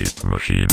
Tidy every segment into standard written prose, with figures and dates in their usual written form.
Space Machine.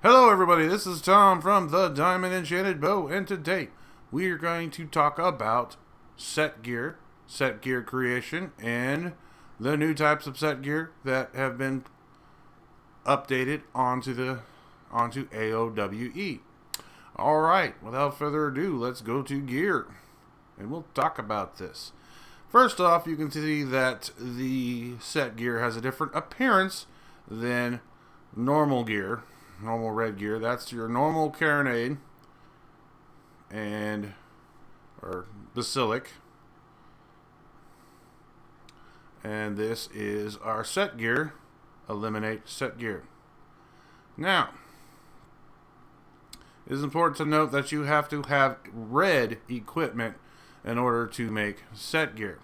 Hello everybody, this is Tom from the Diamond Enchanted Bow, and today we are going to talk about set gear creation, and the new types of set gear that have been updated onto AOWE. Alright, without further ado, let's go to gear, and we'll talk about this. First off, you can see that the set gear has a different appearance than normal gear. Normal red gear. That's your normal carronade or basilic. And this is our set gear. Eliminate set gear. Now, it is important to note that you have to have red equipment in order to make set gear.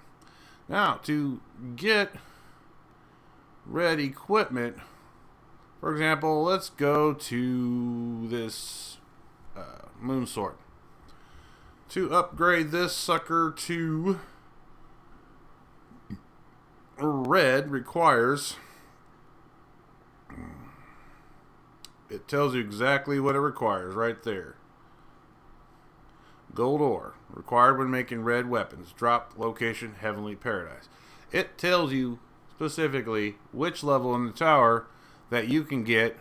Now, to get red equipment, for example, let's go to this moon sword. To upgrade this sucker to red requires, it tells you exactly what it requires right there. Gold ore, required when making red weapons. Drop location, Heavenly Paradise. It tells you specifically which level in the tower that you can get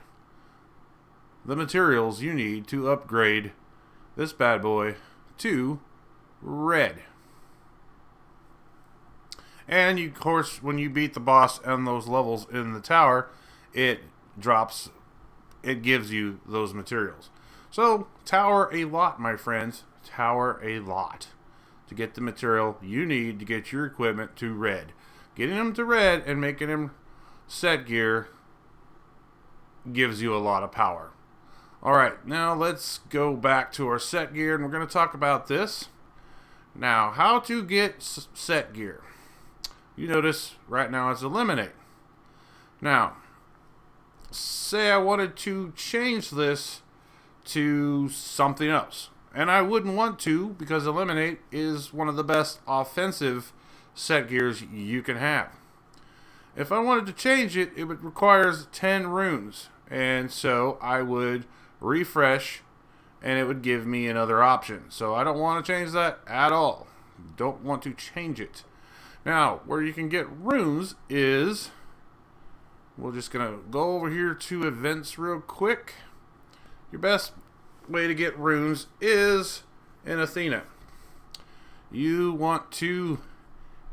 the materials you need to upgrade this bad boy to red. And you, of course, when you beat the boss on those levels in the tower, it gives you those materials. So tower a lot, my friends. Tower a lot to get the material you need to get your equipment to red. Getting them to red and making them set gear gives you a lot of power. Alright, now let's go back to our set gear, and we're going to talk about this. Now, how to get set gear. You notice right now it's eliminate. Now, say I wanted to change this to something else, and I wouldn't want to, because eliminate is one of the best offensive set gears you can have. If I wanted to change it, it would requires 10 runes. And so I would refresh and it would give me another option. So I don't want to change that at all. Don't want to change it. Now, where you can get runes is, we're just going to go over here to events real quick. Your best way to get runes is in Athena. You want to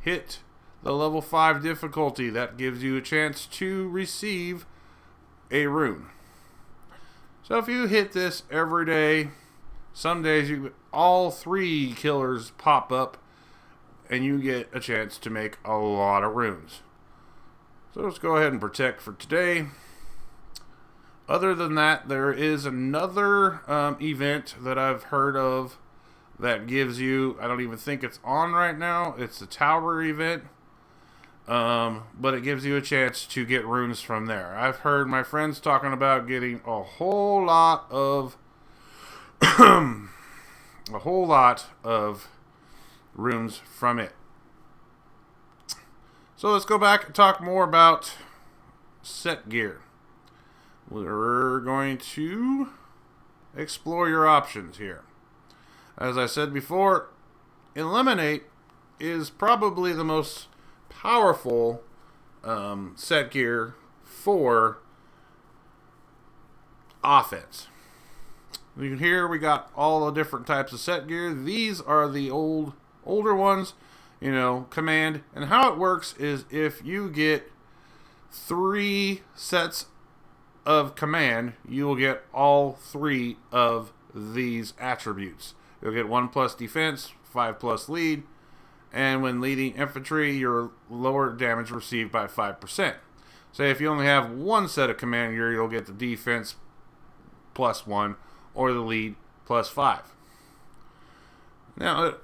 hit the level 5 difficulty. That gives you a chance to receive a rune. So if you hit this every day, some days all 3 killers pop up and you get a chance to make a lot of runes. So let's go ahead and protect for today. Other than that, there is another event that I've heard of that gives you, I don't even think it's on right now, it's the tower event. But it gives you a chance to get runes from there. I've heard my friends talking about getting a whole lot of runes from it. So let's go back and talk more about set gear. We're going to explore your options here. As I said before, eliminate is probably the most powerful set gear for offense. Here we got all the different types of set gear. These are the older ones, command. And how it works is if you get 3 sets of command, you will get all 3 of these attributes. You'll get 1+ defense, 5+ lead, and when leading infantry, your lower damage received by 5%. Say if you only have 1 set of command gear, you'll get the defense +1 or the lead +5. Now,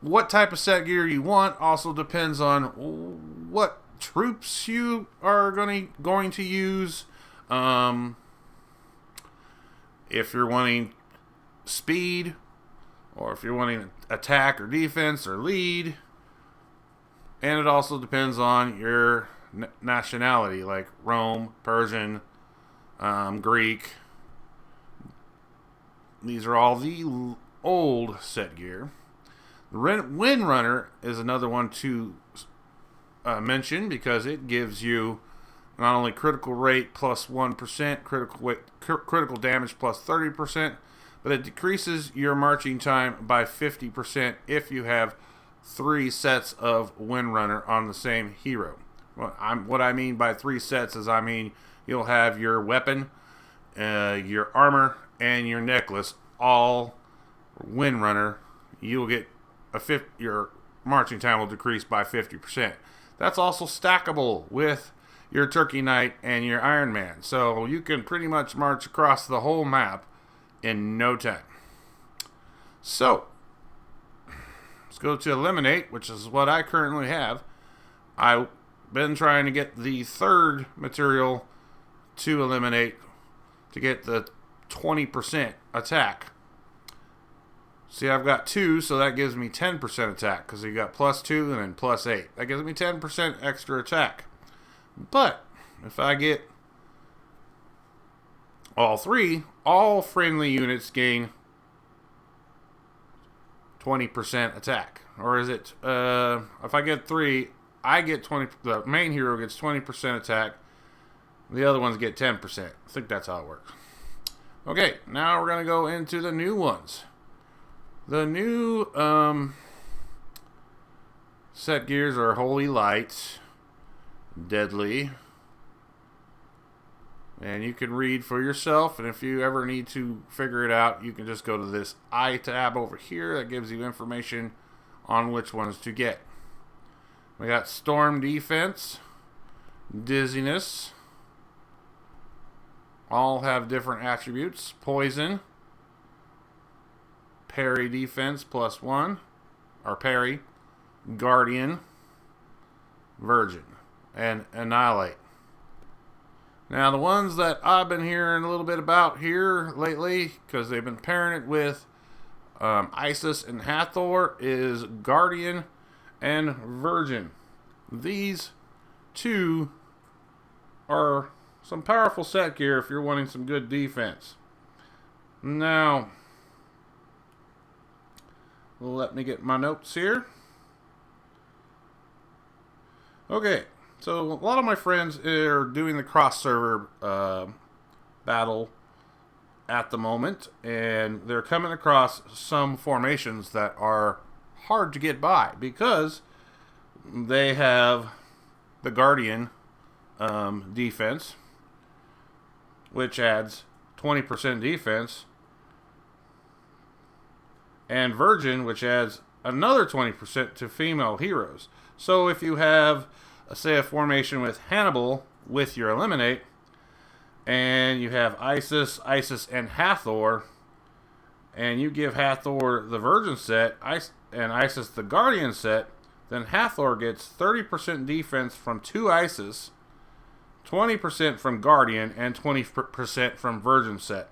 What type of set gear you want also depends on what troops you are going to use. If you're wanting speed, or if you're wanting attack or defense or lead. And it also depends on your nationality, like Rome, Persian, Greek. These are all the old set gear. The Windrunner is another one to mention because it gives you not only critical rate plus 1%, critical damage plus 30%, but it decreases your marching time by 50% if you have 3 sets of Windrunner on the same hero. What I mean by 3 sets is you'll have your weapon, your armor, and your necklace all Windrunner. You'll get your marching time will decrease by 50%. That's also stackable with your Turkey Knight and your Iron Man. So you can pretty much march across the whole map in no time. So let's go to Eliminate, which is what I currently have. I've been trying to get the 3rd material to Eliminate to get the 20% attack. See, I've got 2, so that gives me 10% attack, because you got plus 2 and then plus 8. That gives me 10% extra attack. But if I get all 3, all friendly units gain 20% attack. Or is it, if I get 3, I get 20, the main hero gets 20% attack. The other ones get 10%. I think that's how it works. Okay, now we're going to go into the new ones. The new set gears are Holy Light, Deadly, and you can read for yourself, and if you ever need to figure it out, you can just go to this I tab over here that gives you information on which ones to get. We got Storm Defense, Dizziness, all have different attributes. Poison, Parry Defense plus 1, or Parry, Guardian, Virgin, and Annihilate. Now, the ones that I've been hearing a little bit about here lately, because they've been pairing it with Isis and Hathor, is Guardian and Virgin. These 2 are some powerful set gear if you're wanting some good defense. Now, let me get my notes here. Okay, so a lot of my friends are doing the cross-server battle at the moment, and they're coming across some formations that are hard to get by because they have the Guardian defense, which adds 20% defense, and Virgin, which adds another 20% to female heroes. So if you have, say, a formation with Hannibal with your Eliminate, and you have Isis, and Hathor, and you give Hathor the Virgin set, and Isis the Guardian set, then Hathor gets 30% defense from 2 Isis, 20% from Guardian, and 20% from Virgin set.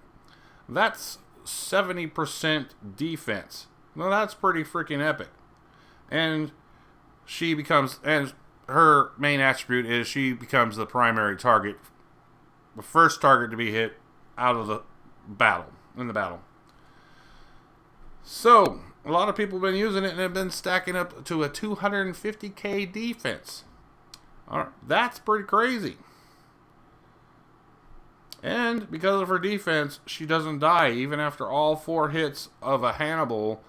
That's 70% defense. Well, that's pretty freaking epic. And she becomes, and her main attribute is she becomes the primary target, the first target to be hit out of the battle, in the battle. So, a lot of people have been using it and have been stacking up to a 250k defense. All right, that's pretty crazy. And because of her defense, she doesn't die even after all 4 hits of a Hannibal.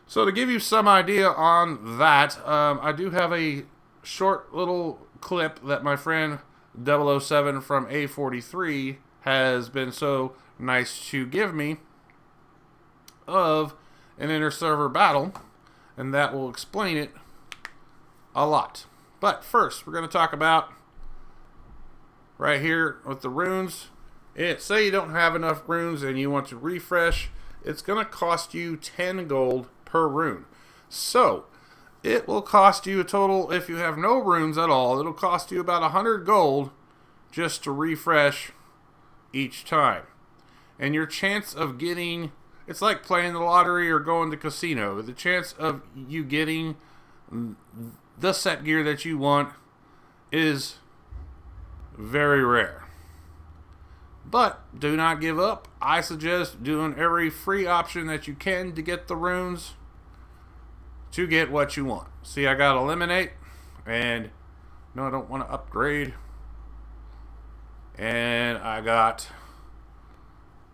So to give you some idea on that, I do have a short little clip that my friend 007 from A43 has been so nice to give me of an inter-server battle, and that will explain it a lot. But first, we're going to talk about right here with the runes. Say you don't have enough runes and you want to refresh, it's going to cost you 10 gold per rune. So it will cost you a total, if you have no runes at all, it'll cost you about 100 gold just to refresh each time. And your chance of getting, it's like playing the lottery or going to casino. The chance of you getting the set gear that you want is very rare. But do not give up. I suggest doing every free option that you can to get the runes to get what you want. See, I got eliminate, and no, I don't want to upgrade. And I got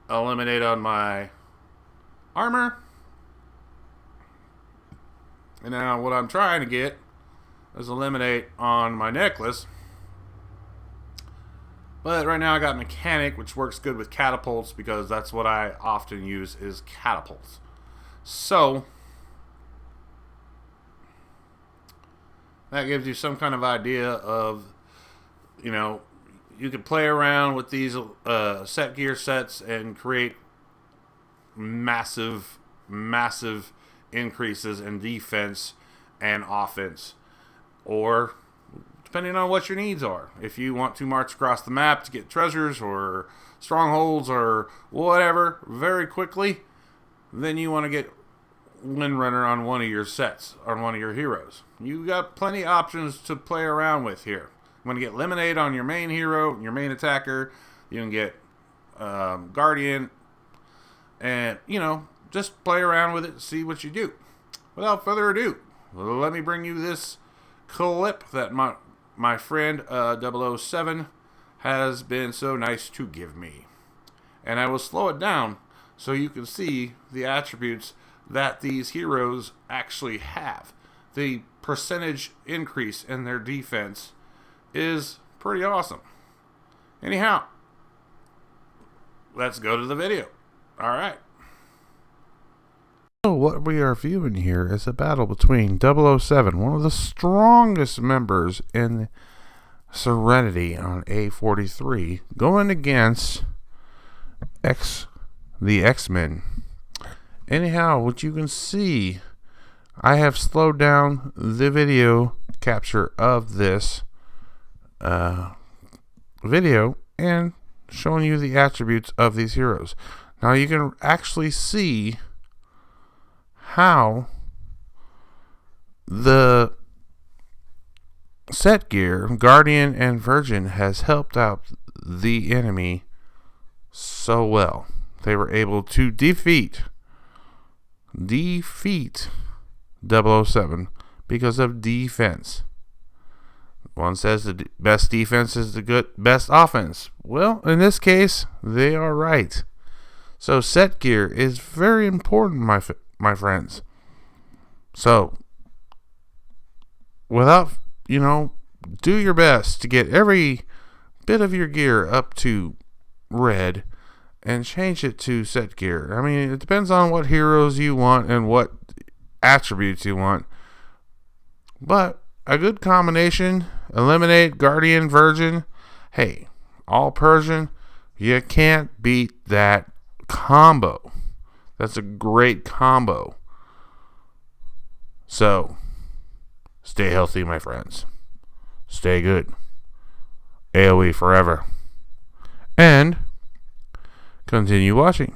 eliminate on my armor. And now what I'm trying to get is eliminate on my necklace. But right now I got mechanic, which works good with catapults because that's what I often use is catapults. So that gives you some kind of idea of, you know, you could play around with these set gear sets and create massive increases in defense and offense, or depending on what your needs are. If you want to march across the map to get treasures or strongholds or whatever very quickly, then you want to get Windrunner on one of your sets, on one of your heroes. You got plenty of options to play around with here. You want to get Lemonade on your main hero, your main attacker. You can get Guardian, and, you know, just play around with it, see what you do. Without further ado, let me bring you this clip that my friend 007 has been so nice to give me. And I will slow it down so you can see the attributes that these heroes actually have. The percentage increase in their defense is pretty awesome. Anyhow, let's go to the video. Alright. So what we are viewing here is a battle between 007, one of the strongest members in Serenity on A43, going against the X-Men. Anyhow, what you can see, I have slowed down the video capture of this video and showing you the attributes of these heroes. Now you can actually see how the set gear, Guardian and Virgin, has helped out the enemy so well. They were able to defeat 007 because of defense. One says the best defense is the best offense. Well, in this case, they are right. So set gear is very important, my friends. So, without, do your best to get every bit of your gear up to red and change it to set gear. I mean, it depends on what heroes you want and what attributes you want. But a good combination, eliminate, Guardian, Virgin, hey, all Persian, you can't beat that combo. That's a great combo. So, stay healthy, my friends. Stay good. AOWE forever. And continue watching.